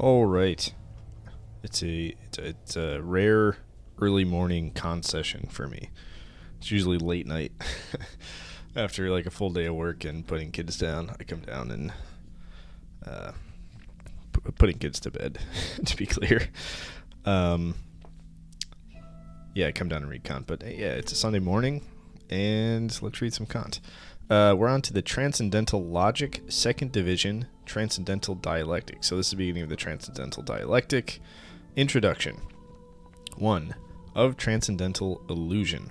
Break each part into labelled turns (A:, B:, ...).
A: All right. It's a rare early morning con session for me. It's usually late night after like a full day of work and putting kids down. I come down and uh, putting kids to bed. To be clear, yeah, I come down and read Kant. But yeah, it's a Sunday morning, and let's read some Kant. We're on to the Transcendental Logic, Second Division, Transcendental Dialectic. So this is the beginning of the Transcendental Dialectic. Introduction. 1. Of Transcendental Illusion.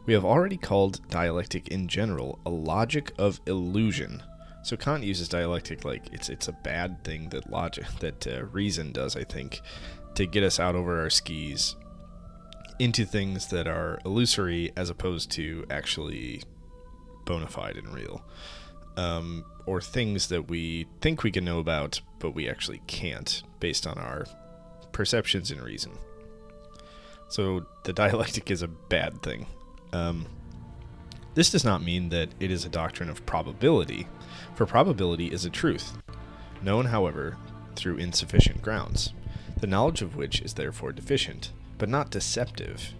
A: We have already called dialectic in general a logic of illusion. So Kant uses dialectic like it's a bad thing that reason does, I think, to get us out over our skis into things that are illusory as opposed to actually bona fide and real, or things that we think we can know about but we actually can't based on our perceptions and reason. So the dialectic is a bad thing. This does not mean that it is a doctrine of probability, for probability is a truth, known, however, through insufficient grounds, the knowledge of which is therefore deficient, but not deceptive,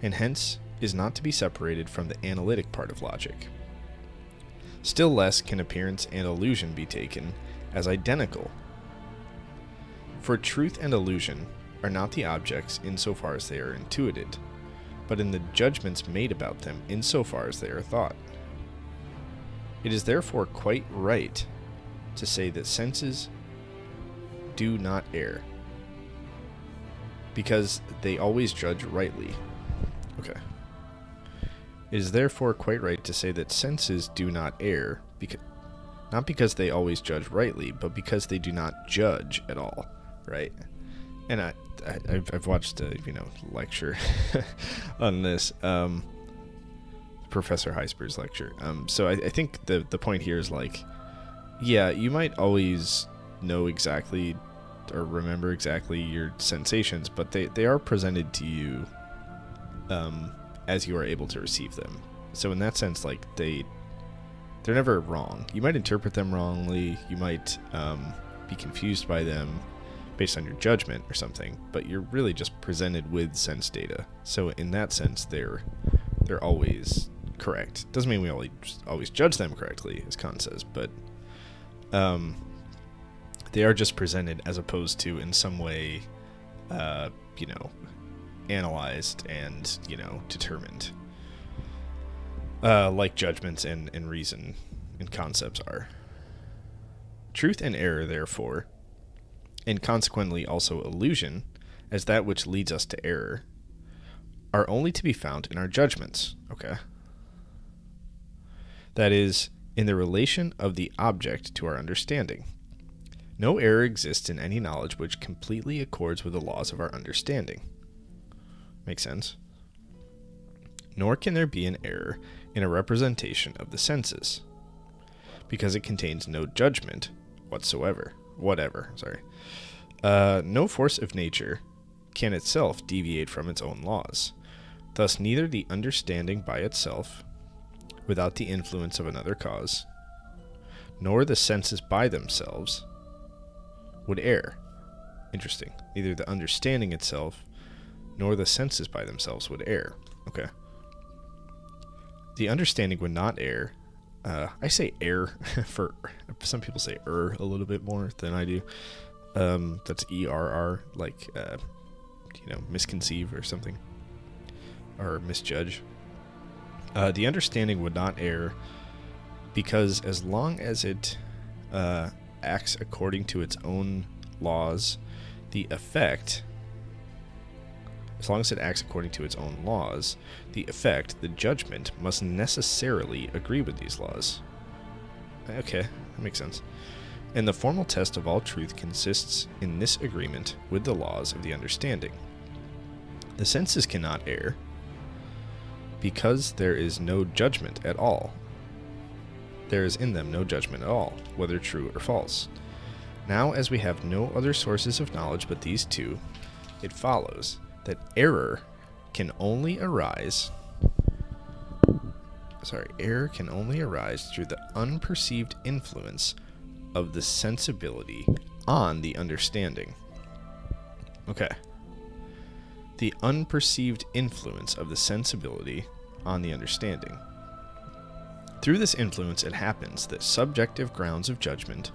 A: and hence is not to be separated from the analytic part of logic. Still less can appearance and illusion be taken as identical. For truth and illusion are not the objects insofar as they are intuited, but in the judgments made about them insofar as they are thought. It is therefore quite right to say that senses do not err, because they always judge rightly. Okay. It is therefore quite right to say that senses do not err, not because they always judge rightly, but because they do not judge at all, right? And I've watched a lecture on this, Professor Gijsbers' lecture. So I think the point here is like, yeah, you might always know exactly or remember exactly your sensations, but they are presented to you as you are able to receive them. So in that sense, like they're never wrong. You might interpret them wrongly. You might be confused by them based on your judgment or something, but you're really just presented with sense data. So in that sense, they're always correct. Doesn't mean we always judge them correctly, as Kant says, but they are just presented as opposed to in some way, analyzed and, determined, like judgments and reason and concepts are. Truth and error, therefore, and consequently also illusion, as that which leads us to error, are only to be found in our judgments. Okay. That is, in the relation of the object to our understanding. No error exists in any knowledge which completely accords with the laws of our understanding. Makes sense? Nor can there be an error in a representation of the senses, because it contains no judgment whatever. No force of nature can itself deviate from its own laws. Thus neither the understanding by itself, without the influence of another cause, nor the senses by themselves would err. Interesting. Neither the understanding itself nor the senses by themselves would err. Okay. The understanding would not err. I say err for some people say a little bit more than I do. That's ERR, like misconceive or something, or misjudge. The understanding would not err because as long as it acts according to its own laws, the effect, the judgment, must necessarily agree with these laws. Okay, that makes sense. And the formal test of all truth consists in this agreement with the laws of the understanding. The senses cannot err because there is no judgment at all. There is in them no judgment at all, whether true or false. Now, as we have no other sources of knowledge but these two, it follows that error can only arise through the unperceived influence of the sensibility on the understanding. Okay. The unperceived influence of the sensibility on the understanding. Through this influence, it happens that subjective grounds of judgment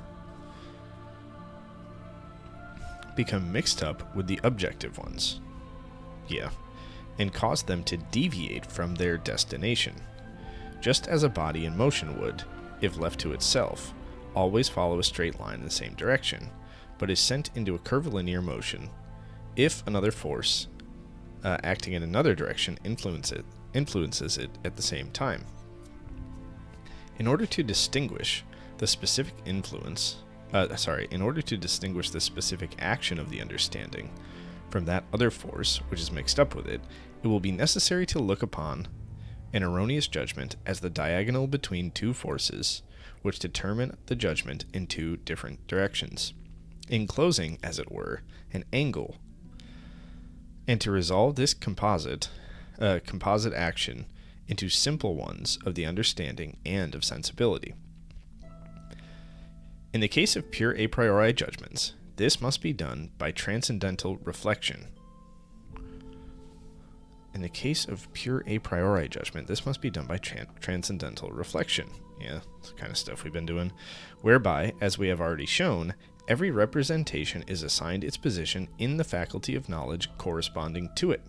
A: become mixed up with the objective ones. Yeah. And cause them to deviate from their destination, just as a body in motion would, if left to itself, always follow a straight line in the same direction, but is sent into a curvilinear motion if another force acting in another direction influences it at the same time. In order to distinguish the specific action of the understanding from that other force which is mixed up with it, it will be necessary to look upon an erroneous judgment as the diagonal between two forces which determine the judgment in two different directions, enclosing, as it were, an angle, and to resolve this composite action into simple ones of the understanding and of sensibility. In the case of pure a priori judgments, this must be done by transcendental reflection. In the case of pure a priori judgment, this must be done by transcendental reflection. Yeah, that's the kind of stuff we've been doing. Whereby, as we have already shown, every representation is assigned its position in the faculty of knowledge corresponding to it,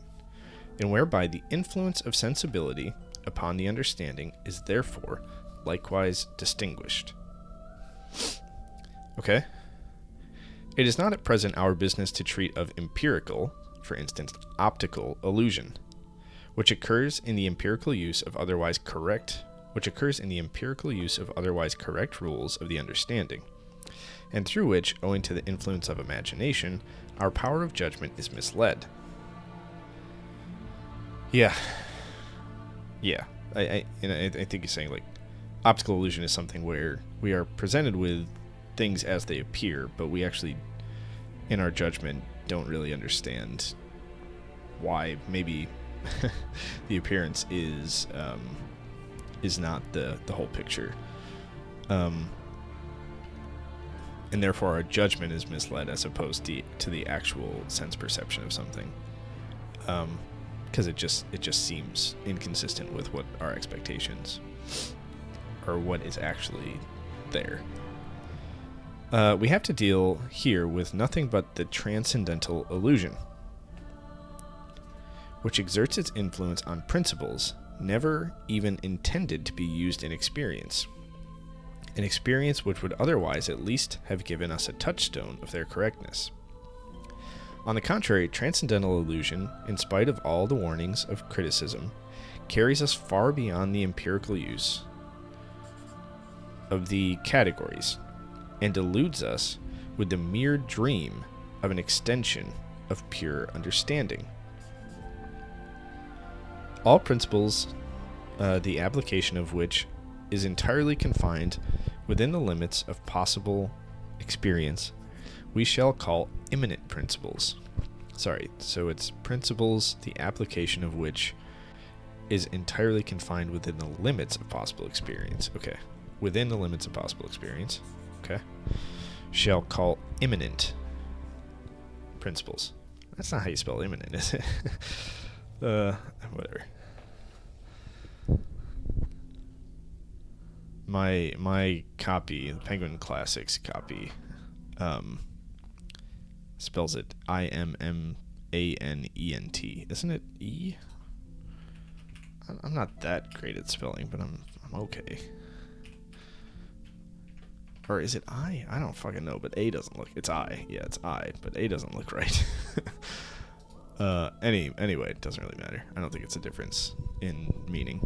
A: and whereby the influence of sensibility upon the understanding is therefore likewise distinguished. Okay. It is not at present our business to treat of empirical, for instance, optical illusion, which occurs in the empirical use of otherwise correct rules of the understanding, and through which, owing to the influence of imagination, our power of judgment is misled. Yeah. I think he's saying, like, optical illusion is something where we are presented with things as they appear, but we actually, in our judgment, don't really understand why maybe the appearance is not the whole picture, and therefore our judgment is misled as opposed to the actual sense perception of something, because it just seems inconsistent with what our expectations or what is actually there. We have to deal here with nothing but the transcendental illusion, which exerts its influence on principles never even intended to be used in experience, an experience which would otherwise at least have given us a touchstone of their correctness. On the contrary, transcendental illusion, in spite of all the warnings of criticism, carries us far beyond the empirical use of the categories, and deludes us with the mere dream of an extension of pure understanding. All principles, the application of which is entirely confined within the limits of possible experience, we shall call immanent principles. So it's principles, the application of which is entirely confined within the limits of possible experience. Okay. Within the limits of possible experience. Okay. Shall call immanent principles. That's not how you spell immanent, is it? Whatever. My copy, the Penguin Classics copy, spells it immanent. Isn't it E? I'm not that great at spelling, but I'm okay. Or is it I? I don't fucking know, but A doesn't look... It's I. Yeah, it's I, but A doesn't look right. Anyway, it doesn't really matter. I don't think it's a difference in meaning.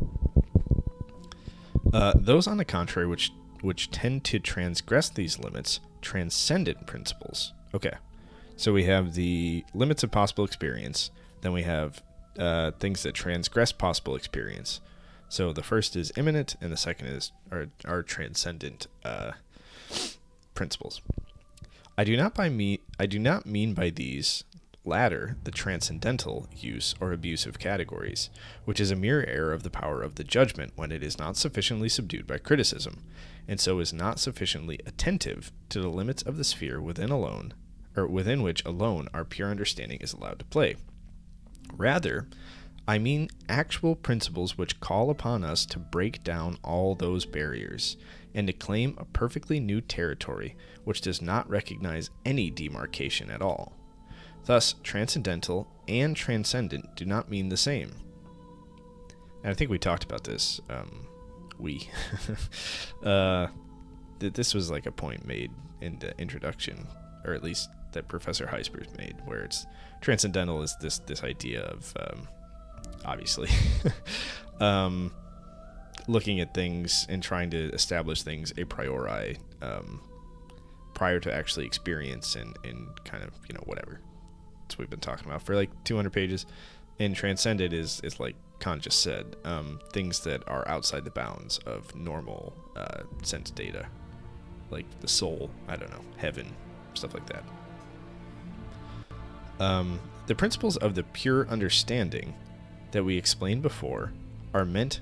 A: Those, on the contrary, which tend to transgress these limits, transcendent principles. Okay, so we have the limits of possible experience, then we have things that transgress possible experience. So the first is immanent, and the second is are transcendent principles. I do not mean by these latter the transcendental use or abuse of categories, which is a mere error of the power of the judgment when it is not sufficiently subdued by criticism, and so is not sufficiently attentive to the limits of the sphere within which alone our pure understanding is allowed to play. Rather, I mean actual principles which call upon us to break down all those barriers, and to claim a perfectly new territory which does not recognize any demarcation at all. Thus, transcendental and transcendent do not mean the same. And I think we talked about this. This was like a point made in the introduction, or at least that Professor Gijsbers made, where it's transcendental is this idea of obviously looking at things and trying to establish things a priori prior to actually experience and kind of, whatever. That's what we've been talking about for like 200 pages. And transcendent is like Kant just said, things that are outside the bounds of normal sense data, like the soul, I don't know, heaven, stuff like that. The principles of the pure understanding that we explained before are meant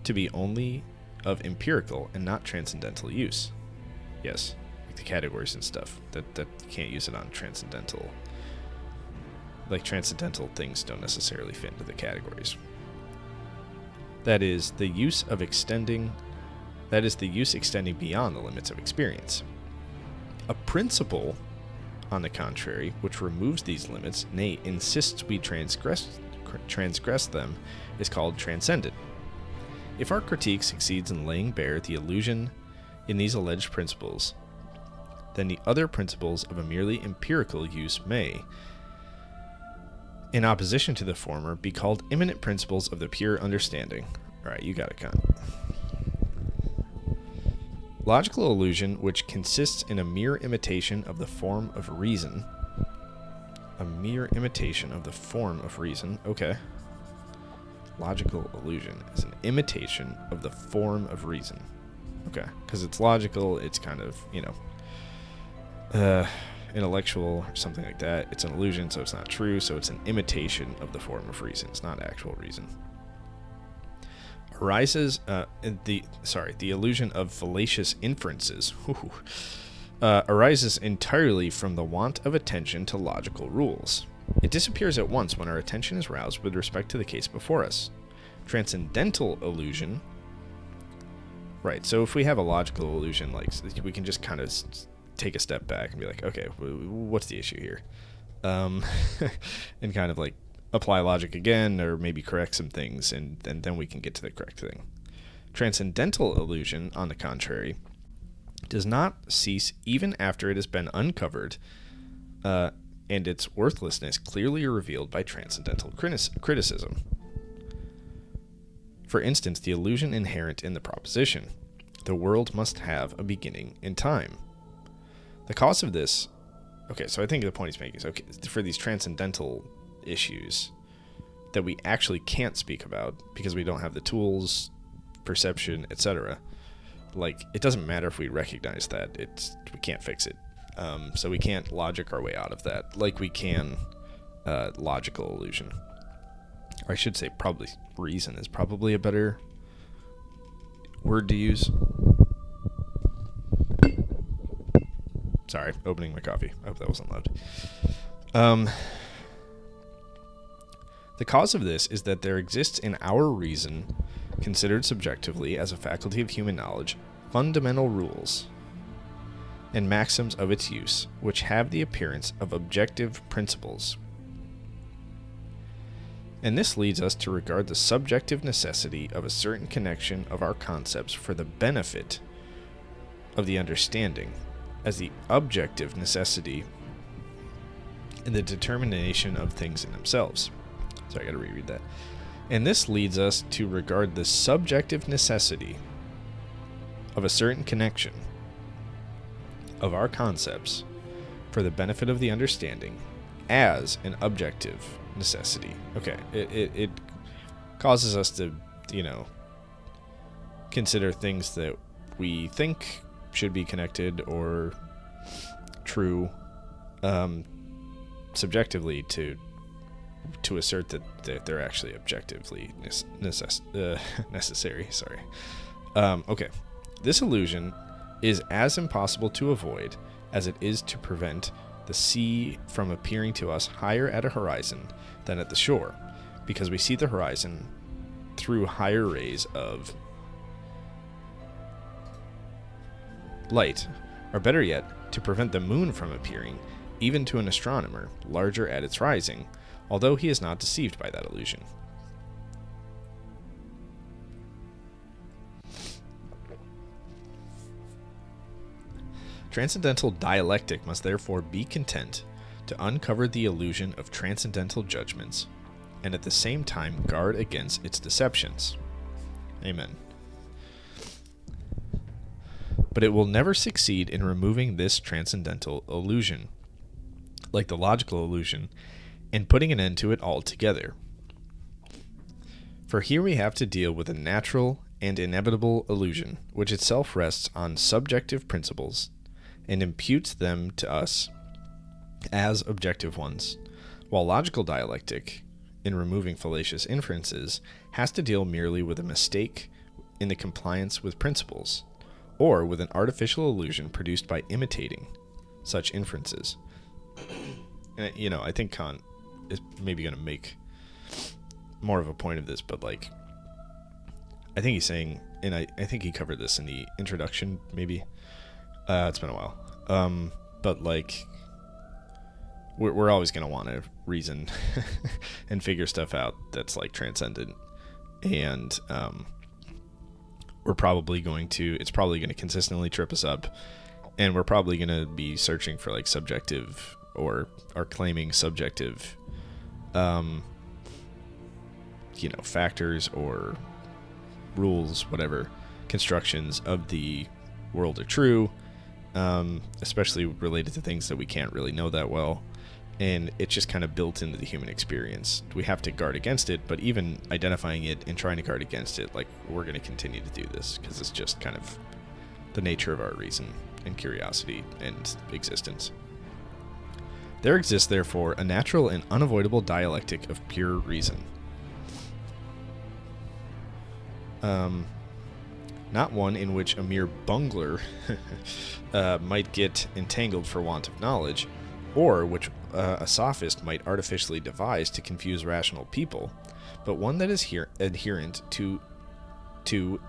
A: to be only of empirical and not transcendental use. Yes, like the categories and stuff, that you can't use it on transcendental. Like transcendental things don't necessarily fit into the categories. That is the use extending beyond the limits of experience. A principle, on the contrary, which removes these limits, nay, insists we transgress them, is called transcendent. If our critique succeeds in laying bare the illusion in these alleged principles, then the other principles of a merely empirical use may, in opposition to the former, be called immanent principles of the pure understanding. All right, you got it, Kant. Logical illusion, which consists in a mere imitation of the form of reason. A mere imitation of the form of reason. Okay. Logical illusion is an imitation of the form of reason. Okay. Because it's logical, it's kind of, intellectual or something like that. It's an illusion, so it's not true, so it's an imitation of the form of reason. It's not actual reason. Arises the illusion of fallacious inferences arises entirely from the want of attention to logical rules. It disappears at once when our attention is roused with respect to the case before us. Transcendental illusion, right? So if we have a logical illusion, like we can just kind of take a step back and be like, okay, what's the issue here? And kind of like apply logic again, or maybe correct some things, and then we can get to the correct thing. Transcendental illusion, on the contrary, does not cease even after it has been uncovered, and its worthlessness clearly revealed by transcendental criticism. For instance, the illusion inherent in the proposition, the world must have a beginning in time. The cause of this, okay, so I think the point he's making is, okay, for these transcendental issues that we actually can't speak about because we don't have the tools, perception, etc. Like, it doesn't matter if we recognize that, we can't fix it. So we can't logic our way out of that like we can logical illusion. Or I should say probably reason is probably a better word to use. Sorry, opening my coffee. I hope that wasn't loud. The cause of this is that there exists in our reason, considered subjectively as a faculty of human knowledge, fundamental rules and maxims of its use, which have the appearance of objective principles. And this leads us to regard the subjective necessity of a certain connection of our concepts for the benefit of the understanding as the objective necessity in the determination of things in themselves. Sorry, I gotta reread that. And this leads us to regard the subjective necessity of a certain connection of our concepts for the benefit of the understanding as an objective necessity. Okay, it causes us to, consider things that we think should be connected or true subjectively to assert that they're actually objectively necessary. Sorry. Okay. This illusion is as impossible to avoid as it is to prevent the sea from appearing to us higher at a horizon than at the shore, because we see the horizon through higher rays of light, or better yet, to prevent the moon from appearing, even to an astronomer, larger at its rising, although he is not deceived by that illusion. Transcendental dialectic must therefore be content to uncover the illusion of transcendental judgments, and at the same time guard against its deceptions. Amen. But it will never succeed in removing this transcendental illusion, like the logical illusion, and putting an end to it altogether. For here we have to deal with a natural and inevitable illusion, which itself rests on subjective principles and imputes them to us as objective ones, while logical dialectic, in removing fallacious inferences, has to deal merely with a mistake in the compliance with principles, or with an artificial illusion produced by imitating such inferences. And, I think Kant is maybe going to make more of a point of this, but, I think he's saying, and I think he covered this in the introduction, maybe. It's been a while. But, we're always going to want to reason and figure stuff out that's, transcendent. And, it's probably going to consistently trip us up, and we're probably going to be searching for subjective or are claiming subjective factors or rules, whatever constructions of the world are true, especially related to things that we can't really know that well. And it's just kind of built into the human experience. We have to guard against it, but even identifying it and trying to guard against it, we're going to continue to do this because it's just kind of the nature of our reason and curiosity and existence. There exists, therefore, a natural and unavoidable dialectic of pure reason. Not one in which a mere bungler might get entangled for want of knowledge, or which a sophist might artificially devise to confuse rational people, but one that is adherent to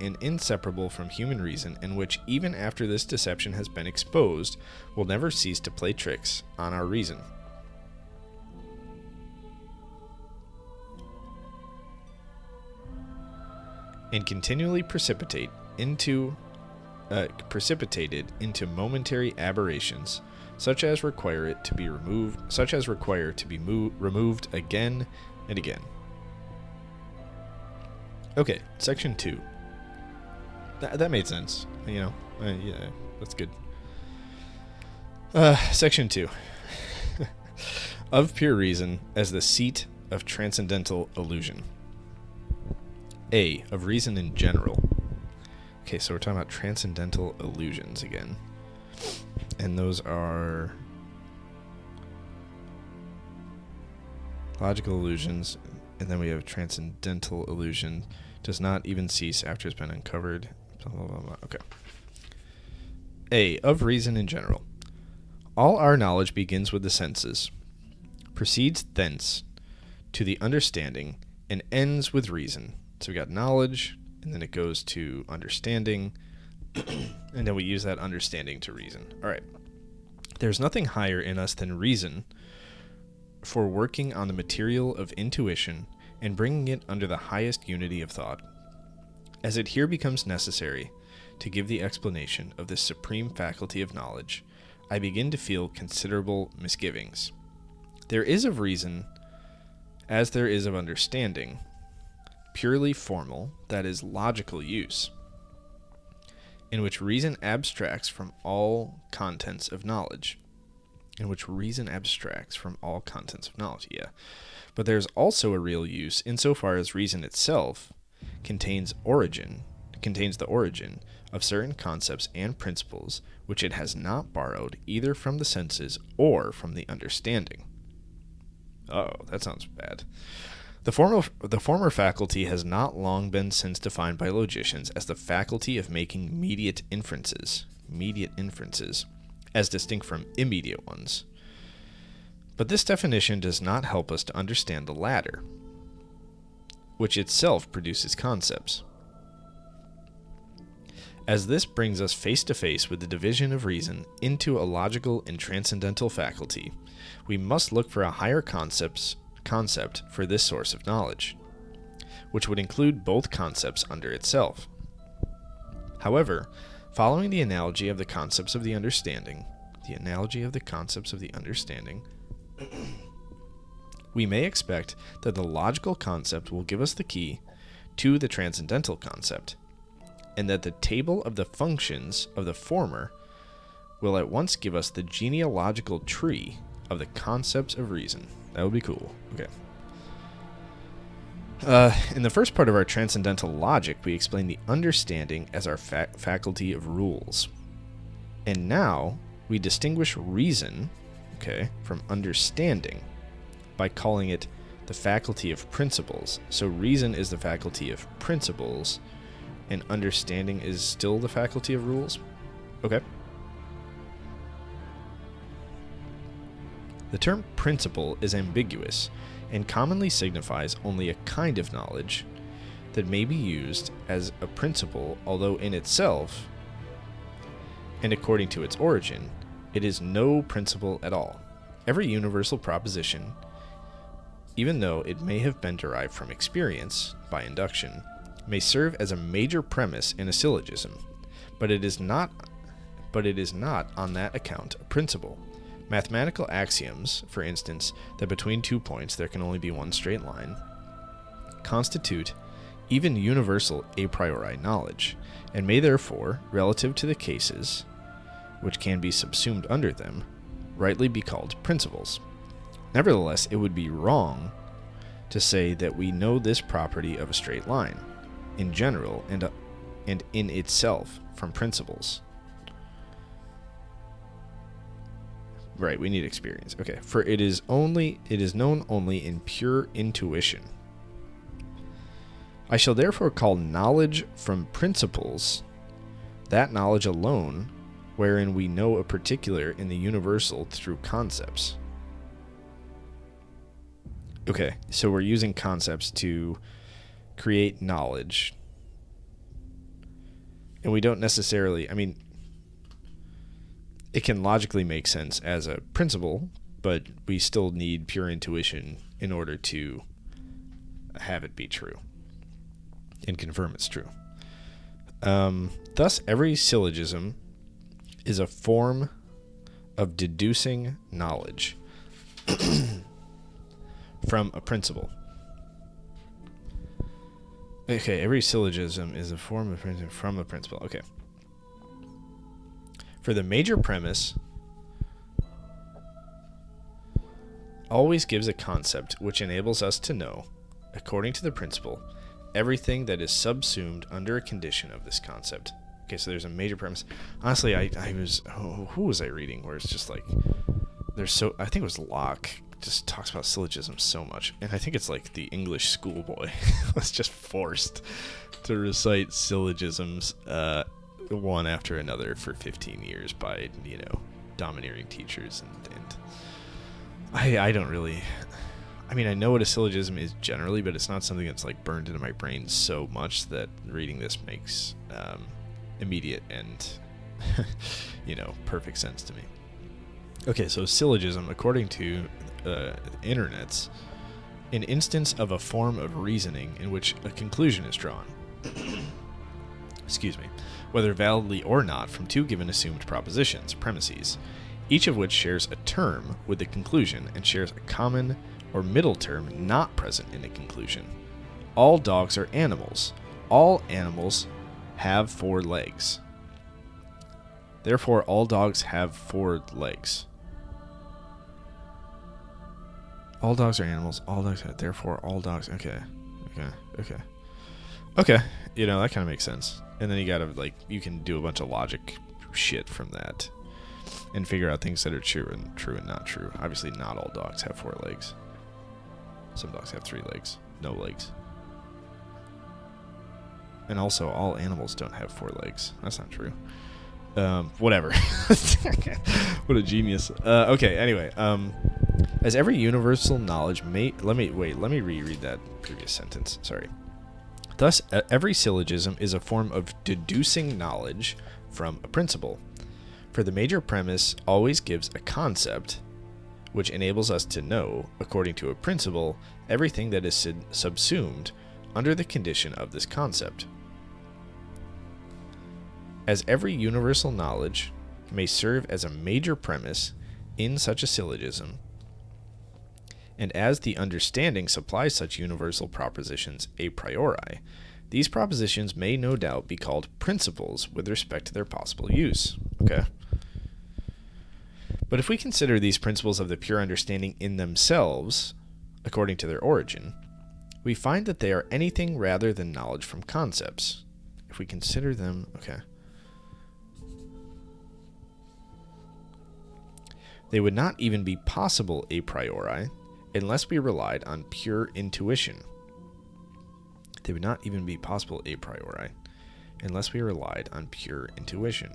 A: and inseparable from human reason, and which, even after this deception has been exposed, will never cease to play tricks on our reason. And continually precipitated into momentary aberrations, such as require to be removed again and again. Okay, section 2. That made sense. Yeah, that's good. Section 2. Of pure reason as the seat of transcendental illusion. A. Of reason in general. Okay, so we're talking about transcendental illusions again. And those are logical illusions, and then we have transcendental illusion. Does not even cease after it's been uncovered. Blah, blah, blah, blah. Okay. A. Of reason in general. All our knowledge begins with the senses, proceeds thence to the understanding, and ends with reason. So we got knowledge, and then it goes to understanding, and then we use that understanding to reason. All right. There's nothing higher in us than reason for working on the material of intuition and bringing it under the highest unity of thought. As it here becomes necessary to give the explanation of this supreme faculty of knowledge, I begin to feel considerable misgivings. There is of reason, as there is of understanding, purely formal, that is, logical use, in which reason abstracts from all contents of knowledge. But there's also a real use insofar as reason itself contains the origin of certain concepts and principles which it has not borrowed either from the senses or from the understanding. Oh, that sounds bad. The former faculty has not long been since defined by logicians as the faculty of making mediate inferences, as distinct from immediate ones. But this definition does not help us to understand the latter, which itself produces concepts. As this brings us face to face with the division of reason into a logical and transcendental faculty, we must look for a higher concept for this source of knowledge, which would include both concepts under itself. However, following the analogy of the concepts of the understanding, we may expect that the logical concept will give us the key to the transcendental concept, and that the table of the functions of the former will at once give us the genealogical tree of the concepts of reason. That would be cool. Okay. In the first part of our transcendental logic, we explain the understanding as our faculty of rules. And now we distinguish reason, from understanding by calling it the faculty of principles. So reason is the faculty of principles, and understanding is still the faculty of rules? Okay. The term principle is ambiguous and commonly signifies only a kind of knowledge that may be used as a principle, although in itself, and according to its origin, it is no principle at all. Every universal proposition, even though it may have been derived from experience, by induction, may serve as a major premise in a syllogism, but it is not on that account a principle. Mathematical axioms, for instance, that between 2 points there can only be one straight line, constitute even universal a priori knowledge, and may therefore, relative to the cases which can be subsumed under them, rightly be called principles. Nevertheless, it would be wrong to say that we know this property of a straight line, in general and in itself, from principles. Right, we need experience. Okay, for it is known only in pure intuition. I shall therefore call knowledge from principles that knowledge alone wherein we know a particular in the universal through concepts. Okay, so we're using concepts to create knowledge. And we don't necessarily, it can logically make sense as a principle, but we still need pure intuition in order to have it be true and confirm it's true. Thus, every syllogism is a form of deducing knowledge from a principle. Okay, every syllogism is a form of from a principle. Okay. For the major premise always gives a concept which enables us to know, according to the principle, everything that is subsumed under a condition of this concept. Okay, so there's a major premise. Honestly, I was, who was I reading where it's just like, I think it was Locke, just talks about syllogisms so much. And I think it's like the English schoolboy was just forced to recite syllogisms one after another for 15 years by, domineering teachers. And I don't really, I know what a syllogism is generally, but it's not something that's like burned into my brain so much that reading this makes immediate and, perfect sense to me. Okay, so syllogism, according to internets, an instance of a form of reasoning in which a conclusion is drawn. Excuse me. Whether validly or not from two given assumed propositions, premises, each of which shares a term with the conclusion and shares a common or middle term not present in the conclusion. All dogs are animals. All animals have 4 legs. Therefore, all dogs have 4 legs. All dogs are animals. All dogs have, therefore, all dogs. Okay. That kind of makes sense. And then you can do a bunch of logic shit from that and figure out things that are true and not true. Obviously, not all dogs have 4 legs. Some dogs have 3 legs. no legs. And also, all animals don't have 4 legs. That's not true. Whatever. What a genius. Okay, anyway. As every universal knowledge may... Let me reread that previous sentence. Sorry. Thus, every syllogism is a form of deducing knowledge from a principle. For the major premise always gives a concept, which enables us to know, according to a principle, everything that is subsumed under the condition of this concept. As every universal knowledge may serve as a major premise in such a syllogism, and as the understanding supplies such universal propositions a priori, these propositions may no doubt be called principles with respect to their possible use. Okay. But if we consider these principles of the pure understanding in themselves, according to their origin, we find that they are anything rather than knowledge from concepts. If we consider them, okay. They would not even be possible a priori unless we relied on pure intuition. They would not even be possible a priori unless we relied on pure intuition.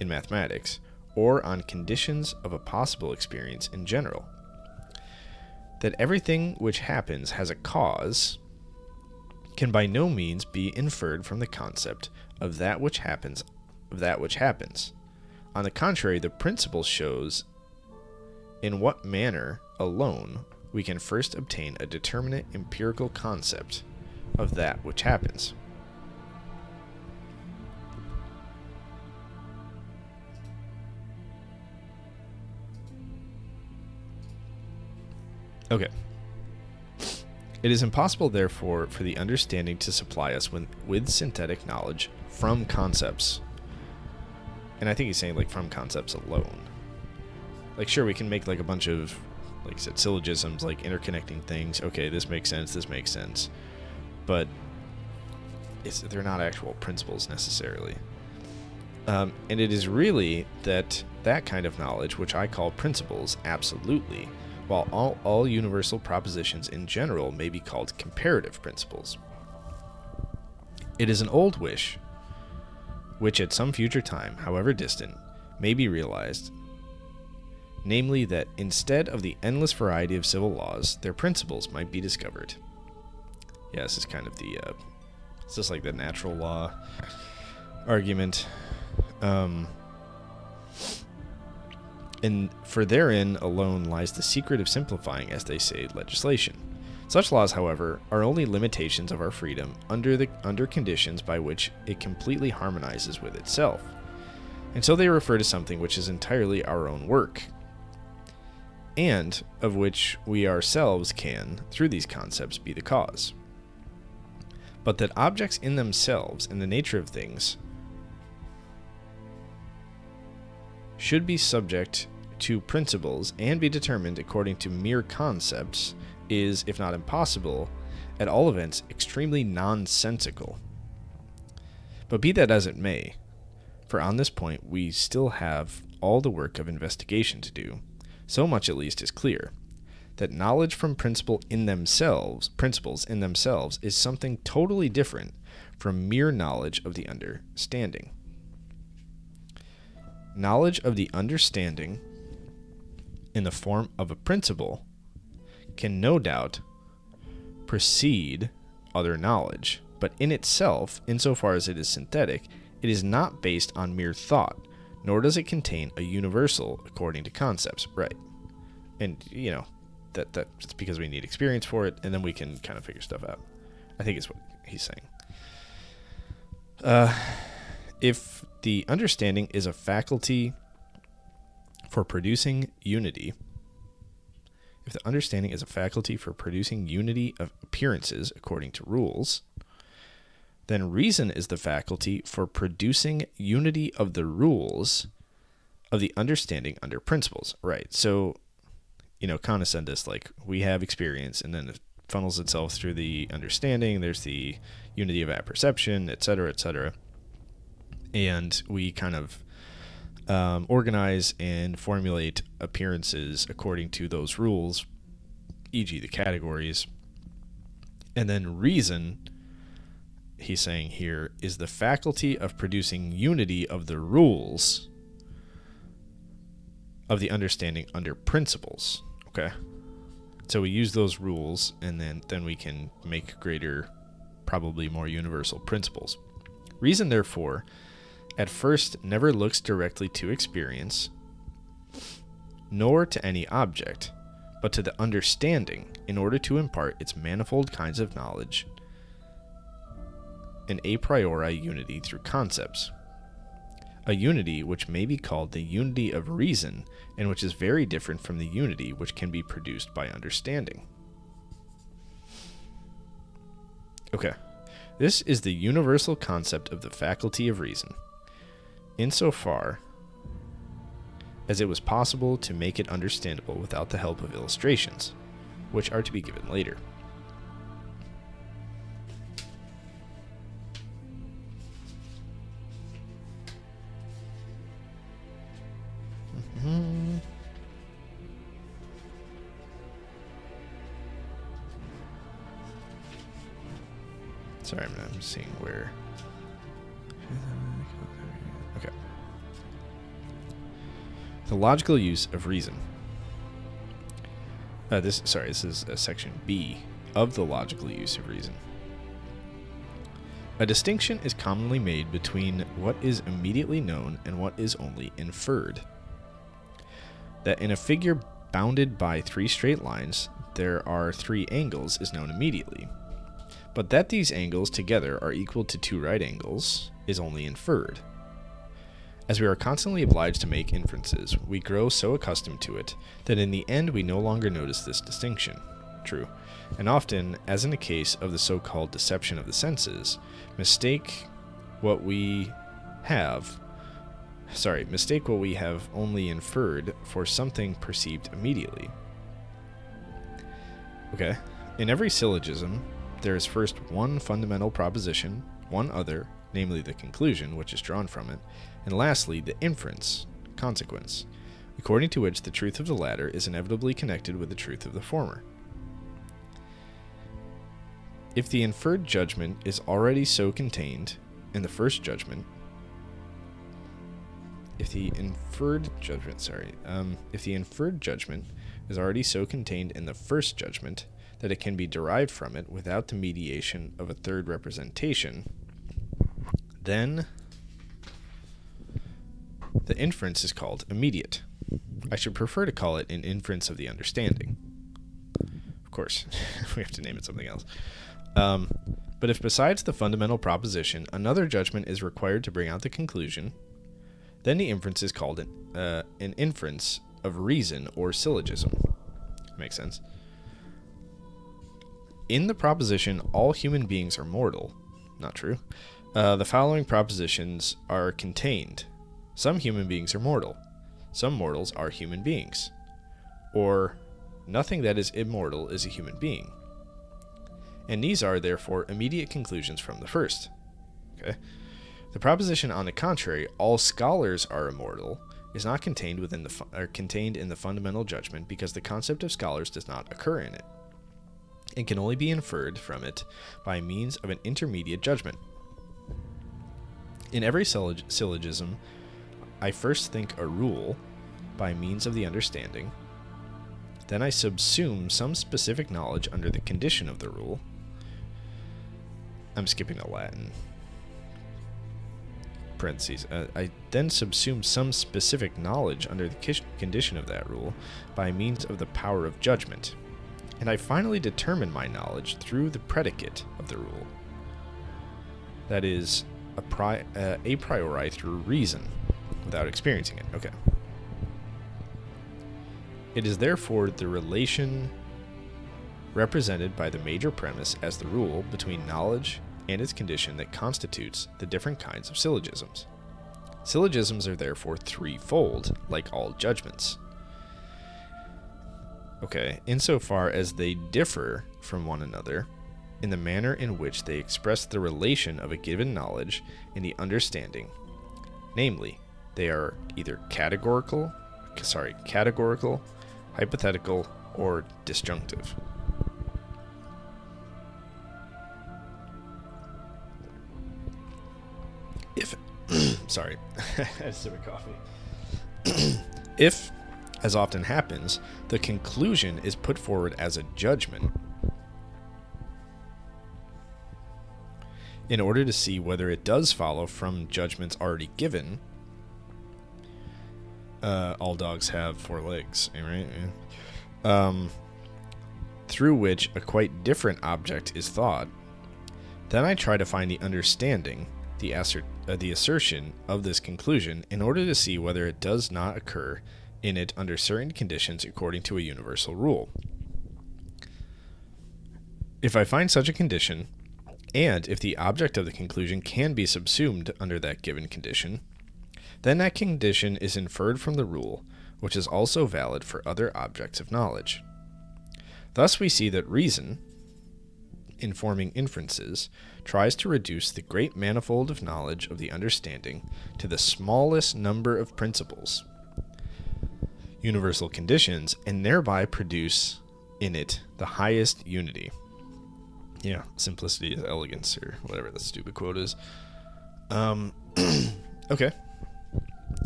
A: In mathematics, or on conditions of a possible experience in general. That everything which happens has a cause can by no means be inferred from the concept of that which happens. On the contrary, the principle shows in what manner alone we can first obtain a determinate empirical concept of that which happens. Okay. It is impossible, therefore, for the understanding to supply us with synthetic knowledge from concepts. And I think he's saying, like, from concepts alone. Like, sure, we can make, like, a bunch of, like I said, syllogisms, like, interconnecting things. Okay, this makes sense. But they're not actual principles, necessarily. And it is really that kind of knowledge, which I call principles, absolutely, while all universal propositions in general may be called comparative principles. It is an old wish, which at some future time, however distant, may be realized, namely that instead of the endless variety of civil laws, their principles might be discovered. Yeah, this is kind of it's just like the natural law argument. And for therein alone lies the secret of simplifying, as they say, legislation. Such laws, however, are only limitations of our freedom under conditions by which it completely harmonizes with itself. And so they refer to something which is entirely our own work, and of which we ourselves can, through these concepts, be the cause. But that objects in themselves and the nature of things should be subject to principles and be determined according to mere concepts is, if not impossible, at all events extremely nonsensical. But be that as it may, for on this point we still have all the work of investigation to do, so much at least is clear, that knowledge from principles in themselves is something totally different from mere knowledge of the understanding. Knowledge of the understanding in the form of a principle can no doubt precede other knowledge, but in itself, insofar as it is synthetic, it is not based on mere thought, nor does it contain a universal according to concepts. Right. And, that's because we need experience for it, and then we can kind of figure stuff out. I think is what he's saying. If the understanding is a faculty for producing unity, of appearances according to rules, then reason is the faculty for producing unity of the rules of the understanding under principles. Right. So, Kant has said this, like, we have experience, and then it funnels itself through the understanding. There's the unity of apperception, etc., etc. And we kind of organize and formulate appearances according to those rules e.g. the categories. And then reason, he's saying here, is the faculty of producing unity of the rules of the understanding under principles. Okay. So we use those rules, and then we can make greater, probably more universal principles. Reason, therefore, at first never looks directly to experience, nor to any object, but to the understanding, in order to impart its manifold kinds of knowledge, an a priori unity through concepts. A unity which may be called the unity of reason, and which is very different from the unity which can be produced by understanding. Okay, this is the universal concept of the faculty of reason, insofar as it was possible to make it understandable without the help of illustrations, which are to be given later. Sorry, I'm seeing where. Okay. The logical use of reason. This is section B of the logical use of reason. A distinction is commonly made between what is immediately known and what is only inferred. That in a figure bounded by 3 straight lines, there are 3 angles is known immediately. But that these angles together are equal to 2 right angles is only inferred. As we are constantly obliged to make inferences, we grow so accustomed to it that in the end we no longer notice this distinction. True. And often, as in the case of the so-called deception of the senses, mistake what we have only inferred for something perceived immediately. Okay. In every syllogism, there is first one fundamental proposition, one other, namely the conclusion, which is drawn from it, and lastly, the inference, consequence, according to which the truth of the latter is inevitably connected with the truth of the former. If the inferred judgment is already so contained in the first judgment, if the inferred judgment is already so contained in the first judgment that it can be derived from it without the mediation of a third representation, then the inference is called immediate. I should prefer to call it an inference of the understanding. Of course, we have to name it something else. But if besides the fundamental proposition, another judgment is required to bring out the conclusion, then the inference is called an inference of reason or syllogism. Makes sense? In the proposition, all human beings are mortal, not true, the following propositions are contained. Some human beings are mortal. Some mortals are human beings. Or, nothing that is immortal is a human being. And these are, therefore, immediate conclusions from the first. Okay? The proposition, on the contrary, all scholars are immortal, is not contained contained in the fundamental judgment because the concept of scholars does not occur in it. It can only be inferred from it by means of an intermediate judgment. In every syllogism, I first think a rule by means of the understanding, then I subsume some specific knowledge under the condition of the rule. I'm skipping the Latin. Parentheses. I then subsume some specific knowledge under the condition of that rule by means of the power of judgment. And I finally determine my knowledge through the predicate of the rule. That is, a priori through reason, without experiencing it. Okay. It is therefore the relation represented by the major premise as the rule between knowledge and its condition that constitutes the different kinds of syllogisms. Syllogisms are therefore threefold, like all judgments. Okay, insofar as they differ from one another in the manner in which they express the relation of a given knowledge and the understanding. Namely, they are either categorical, hypothetical, or disjunctive. Sorry, I had a sip of coffee. If, as often happens, the conclusion is put forward as a judgment, in order to see whether it does follow from judgments already given, all dogs have 4 legs, right? Yeah. Through which a quite different object is thought, then I try to find the understanding, the assertion of this conclusion, in order to see whether it does not occur in it under certain conditions according to a universal rule. If I find such a condition, and if the object of the conclusion can be subsumed under that given condition, then that condition is inferred from the rule, which is also valid for other objects of knowledge. Thus we see that reason, in forming inferences, tries to reduce the great manifold of knowledge of the understanding to the smallest number of principles, universal conditions, and thereby produce in it the highest unity. Yeah, simplicity is elegance, or whatever the stupid quote is. Okay.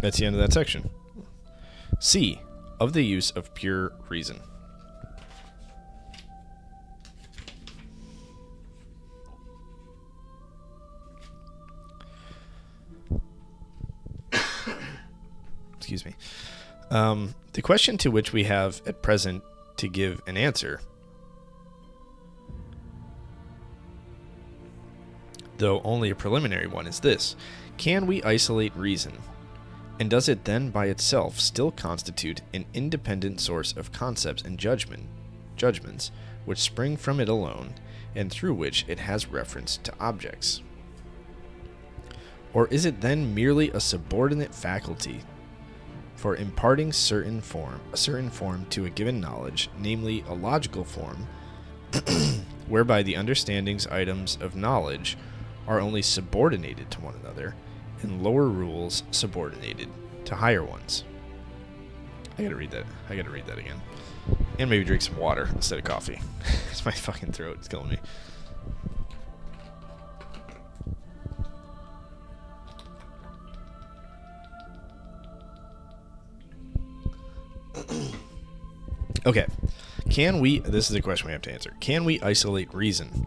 A: That's the end of that section. C. Of the use of pure reason. Excuse me. The question to which we have at present to give an answer, though only a preliminary one, is this: can we isolate reason? And does it then by itself still constitute an independent source of concepts and judgments which spring from it alone, and through which it has reference to objects? Or is it then merely a subordinate faculty for imparting a certain form to a given knowledge, namely a logical form, whereby the understanding's items of knowledge are only subordinated to one another, and lower rules subordinated to higher ones? I gotta read that again. And maybe drink some water instead of coffee. It's my fucking throat. It's killing me. Okay. This is a question we have to answer. Can we isolate reason?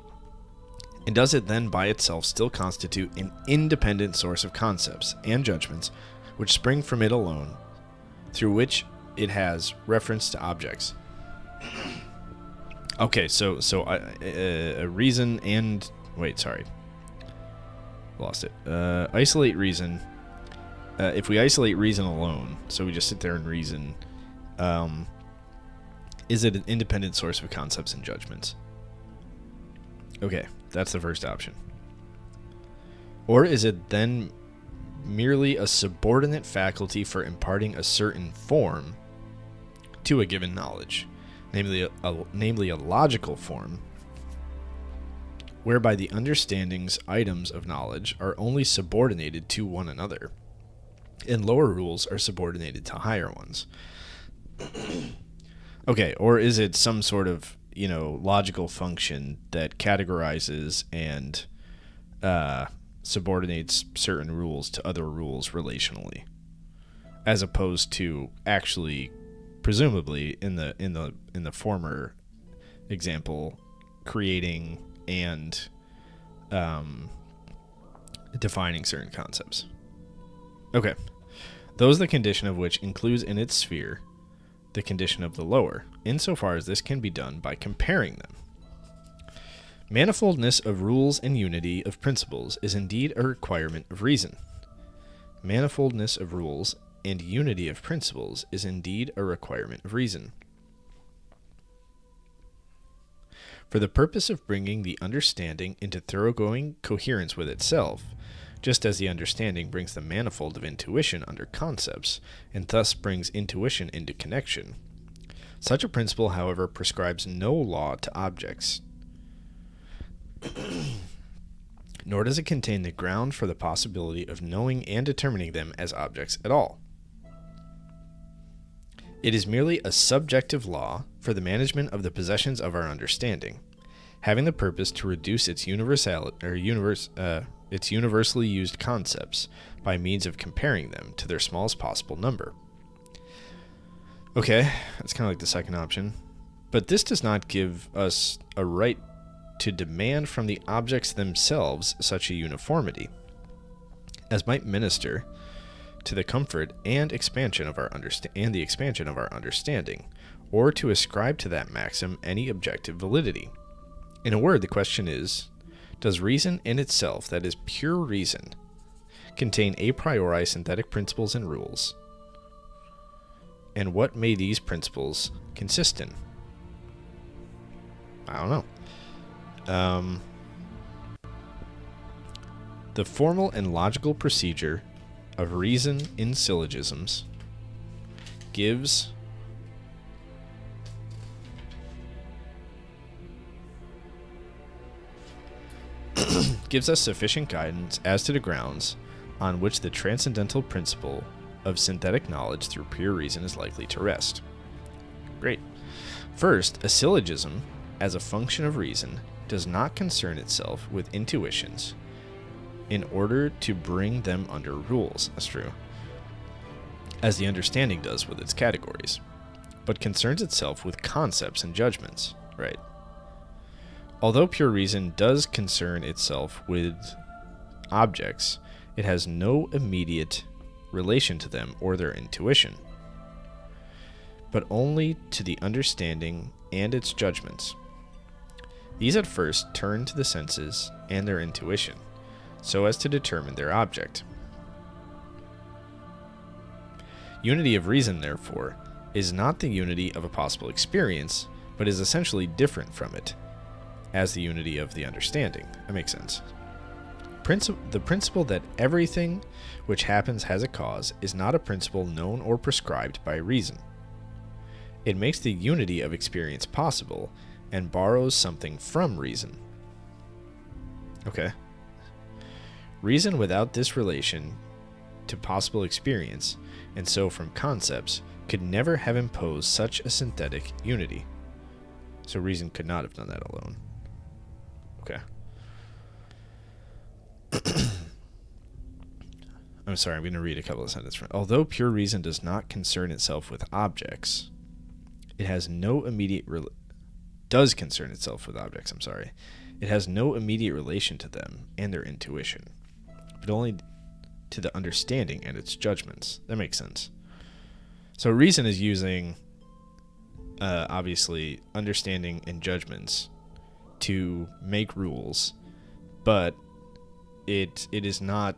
A: And does it then by itself still constitute an independent source of concepts and judgments which spring from it alone, through which it has reference to objects? Okay, so reason and... Wait, sorry. Lost it. Isolate reason. If we isolate reason alone, so we just sit there and reason, is it an independent source of concepts and judgments? Okay, that's the first option. Or is it then merely a subordinate faculty for imparting a certain form to a given knowledge, namely a logical form, whereby the understanding's items of knowledge are only subordinated to one another, and lower rules are subordinated to higher ones? Okay, or is it some sort of, logical function that categorizes and subordinates certain rules to other rules relationally, as opposed to actually, presumably, in the former example, creating and defining certain concepts? Okay, those the condition of which includes in its sphere the condition of the lower, insofar as this can be done by comparing them. Manifoldness of rules and unity of principles is indeed a requirement of reason. Manifoldness of rules and unity of principles is indeed a requirement of reason. For the purpose of bringing the understanding into thoroughgoing coherence with itself, just as the understanding brings the manifold of intuition under concepts, and thus brings intuition into connection. Such a principle, however, prescribes no law to objects, nor does it contain the ground for the possibility of knowing and determining them as objects at all. It is merely a subjective law for the management of the possessions of our understanding, having the purpose to reduce its its universally used concepts by means of comparing them to their smallest possible number. Okay, that's kind of like the second option. But this does not give us a right to demand from the objects themselves such a uniformity as might minister to the comfort and expansion of our understanding, or to ascribe to that maxim any objective validity. In a word, the question is, does reason in itself, that is pure reason, contain a priori synthetic principles and rules? And what may these principles consist in? I don't know. The formal and logical procedure of reason in syllogisms gives us sufficient guidance as to the grounds on which the transcendental principle of synthetic knowledge through pure reason is likely to rest. Great. First, a syllogism, as a function of reason, does not concern itself with intuitions in order to bring them under rules. That's true. As the understanding does with its categories, but concerns itself with concepts and judgments. Right. Although pure reason does concern itself with objects, it has no immediate relation to them or their intuition, but only to the understanding and its judgments. These at first turn to the senses and their intuition, so as to determine their object. Unity of reason, therefore, is not the unity of a possible experience, but is essentially different from it, as the unity of the understanding. That makes sense. The principle that everything which happens has a cause is not a principle known or prescribed by reason. It makes the unity of experience possible and borrows something from reason. Okay. Reason without this relation to possible experience, and so from concepts, could never have imposed such a synthetic unity. So reason could not have done that alone. Okay. I'm sorry, I'm going to read a couple of sentences. Although pure reason does not concern itself with objects, it has no immediate does concern itself with objects, I'm sorry. It has no immediate relation to them and their intuition, but only to the understanding and its judgments. That makes sense. So reason is using, obviously, understanding and judgments to make rules, but it is not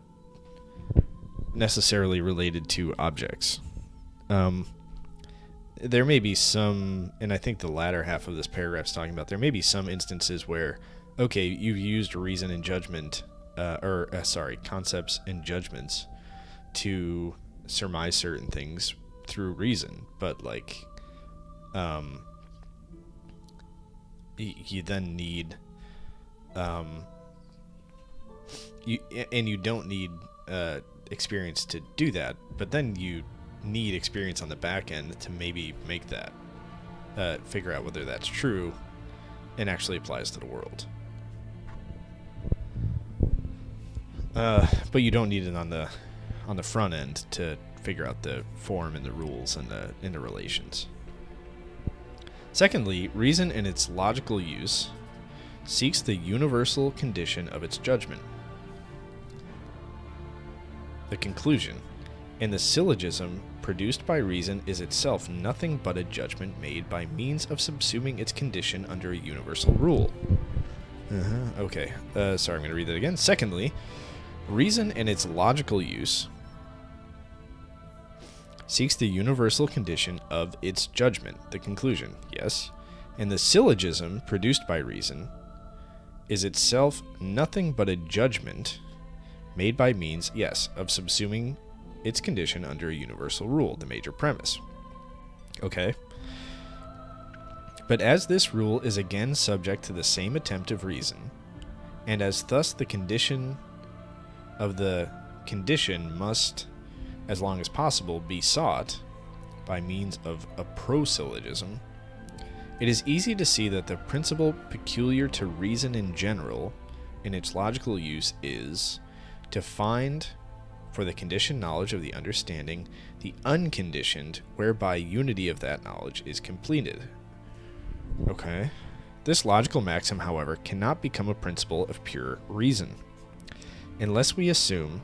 A: necessarily related to objects. There may be some, and I think the latter half of this paragraph is talking about, there may be some instances where, okay, you've used reason and judgment, concepts and judgments to surmise certain things through reason, but like, you then need, you don't need experience to do that, but then you need experience on the back end to maybe make that, figure out whether that's true and actually applies to the world. But you don't need it on the front end to figure out the form and the rules and the interrelations. Secondly, reason in its logical use seeks the universal condition of its judgment. The conclusion, and the syllogism produced by reason is itself nothing but a judgment made by means of subsuming its condition under a universal rule. Okay, sorry, I'm going to read that again. Secondly, reason in its logical use seeks the universal condition of its judgment, the conclusion, yes, and the syllogism produced by reason is itself nothing but a judgment made by means, yes, of subsuming its condition under a universal rule, the major premise. Okay. But as this rule is again subject to the same attempt of reason, and as thus the condition of the condition must, as long as possible, be sought by means of a prosyllogism, it is easy to see that the principle peculiar to reason in general in its logical use is to find, for the conditioned knowledge of the understanding, the unconditioned, whereby unity of that knowledge is completed. Okay. This logical maxim, however, cannot become a principle of pure reason, unless we assume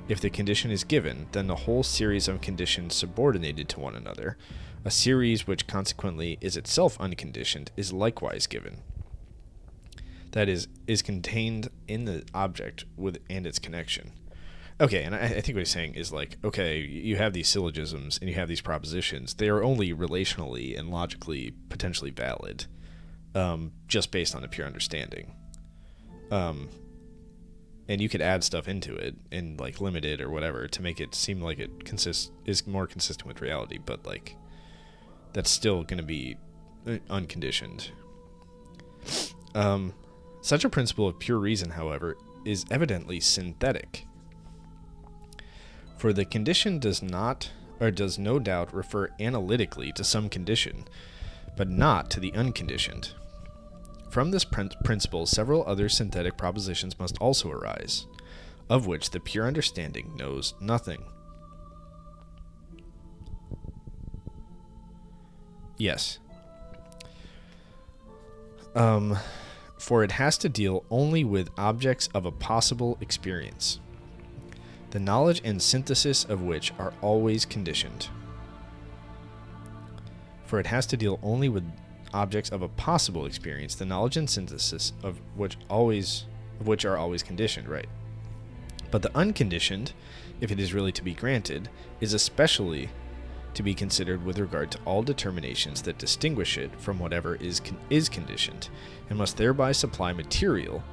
A: if the condition is given, then the whole series of conditions subordinated to one another, a series which consequently is itself unconditioned, is likewise given. That is contained in the object and its connection. Okay, and I think what he's saying is like, okay, you have these syllogisms and you have these propositions. They are only relationally and logically potentially valid, just based on a pure understanding. And you could add stuff into it and like limit it or whatever to make it seem like it is more consistent with reality, but like that's still going to be unconditioned. Such a principle of pure reason, however, is evidently synthetic. For the condition does no doubt refer analytically to some condition, but not to the unconditioned. From this principle, several other synthetic propositions must also arise, of which the pure understanding knows nothing. Yes. For it has to deal only with objects of a possible experience, the knowledge and synthesis of which are always conditioned. For it has to deal only with objects of a possible experience, the knowledge and synthesis of which are always conditioned, right? But the unconditioned, if it is really to be granted, is especially to be considered with regard to all determinations that distinguish it from whatever is conditioned, and must thereby supply material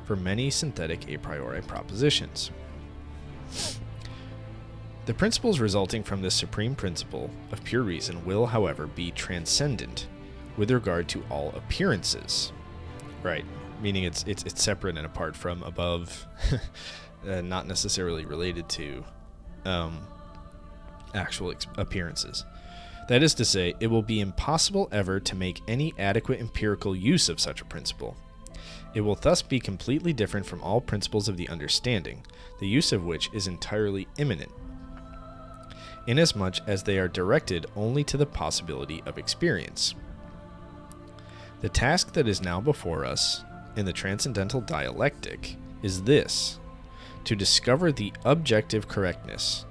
A: for many synthetic a priori propositions. The principles resulting from this supreme principle of pure reason will, however, be transcendent with regard to all appearances, right? Meaning it's separate and apart from, above, not necessarily related to actual appearances. That is to say, it will be impossible ever to make any adequate empirical use of such a principle. It will thus be completely different from all principles of the understanding, the use of which is entirely immanent, inasmuch as they are directed only to the possibility of experience. The task that is now before us in the transcendental dialectic is this: to discover the objective correctness,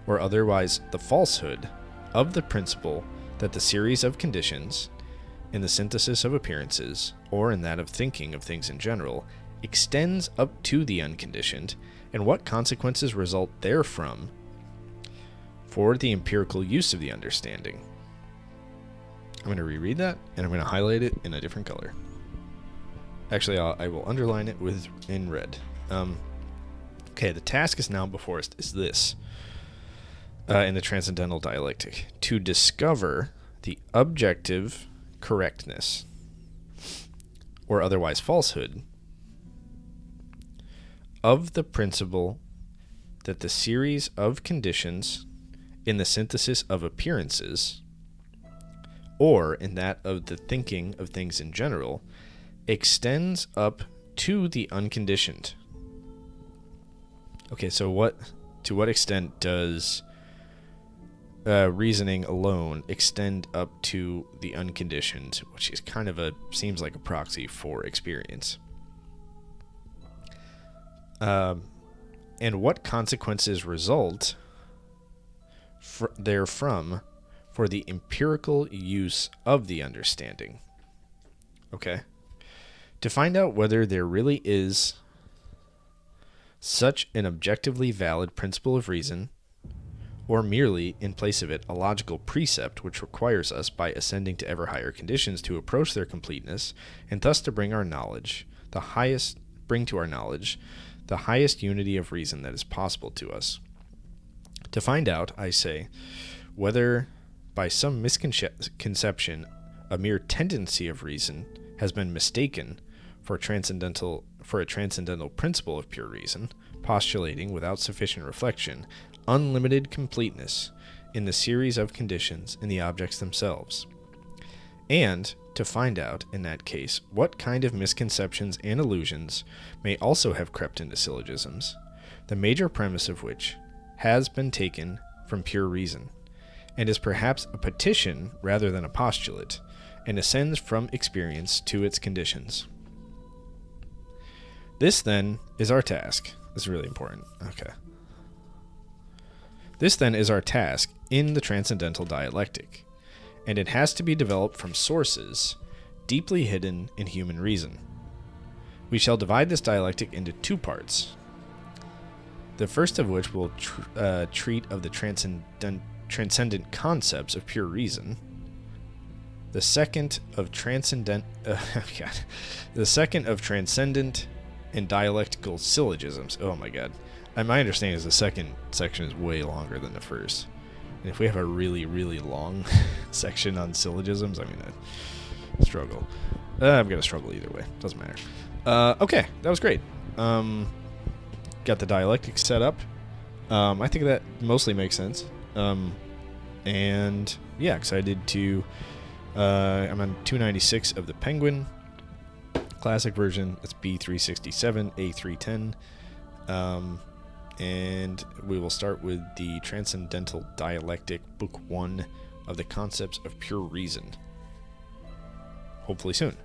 A: or otherwise the falsehood, of the principle that the series of conditions, in the synthesis of appearances, or in that of thinking of things in general, extends up to the unconditioned, and what consequences result therefrom for the empirical use of the understanding. I'm going to reread that, and I'm going to highlight it in a different color. Actually, I will underline it in red. Okay, the task is now before us is this, in the transcendental dialectic: to discover the objective correctness, or otherwise falsehood, of the principle that the series of conditions in the synthesis of appearances, or in that of the thinking of things in general, extends up to the unconditioned. Okay, so to what extent does reasoning alone extend up to the unconditioned, which is kind of seems like a proxy for experience? And what consequences result therefrom for the empirical use of the understanding? Okay. To find out whether there really is such an objectively valid principle of reason, or merely, in place of it, a logical precept which requires us, by ascending to ever higher conditions, to approach their completeness, and thus to bring to our knowledge the highest unity of reason that is possible to us. To find out, I say, whether by some misconception a mere tendency of reason has been mistaken for a transcendental principle of pure reason, postulating, without sufficient reflection, unlimited completeness in the series of conditions in the objects themselves, and to find out, in that case, what kind of misconceptions and illusions may also have crept into syllogisms, the major premise of which has been taken from pure reason, and is perhaps a petition rather than a postulate, and ascends from experience to its conditions. This, then, is our task. This is really important. Okay. This, then, is our task in the transcendental dialectic, and it has to be developed from sources deeply hidden in human reason. We shall divide this dialectic into two parts, the first of which will treat of the transcendent concepts of pure reason, the second of transcendent and dialectical syllogisms. Oh my god. My understanding is the second section is way longer than the first. And if we have a really, really long section on syllogisms, I'm going to struggle. I'm going to struggle either way. Doesn't matter. Okay, that was great. Got the dialectic set up. I think that mostly makes sense. And yeah, excited to... I'm on 296 of the Penguin classic version. It's B367, A310. And we will start with the Transcendental Dialectic, Book 1 of the Concepts of Pure Reason. Hopefully soon.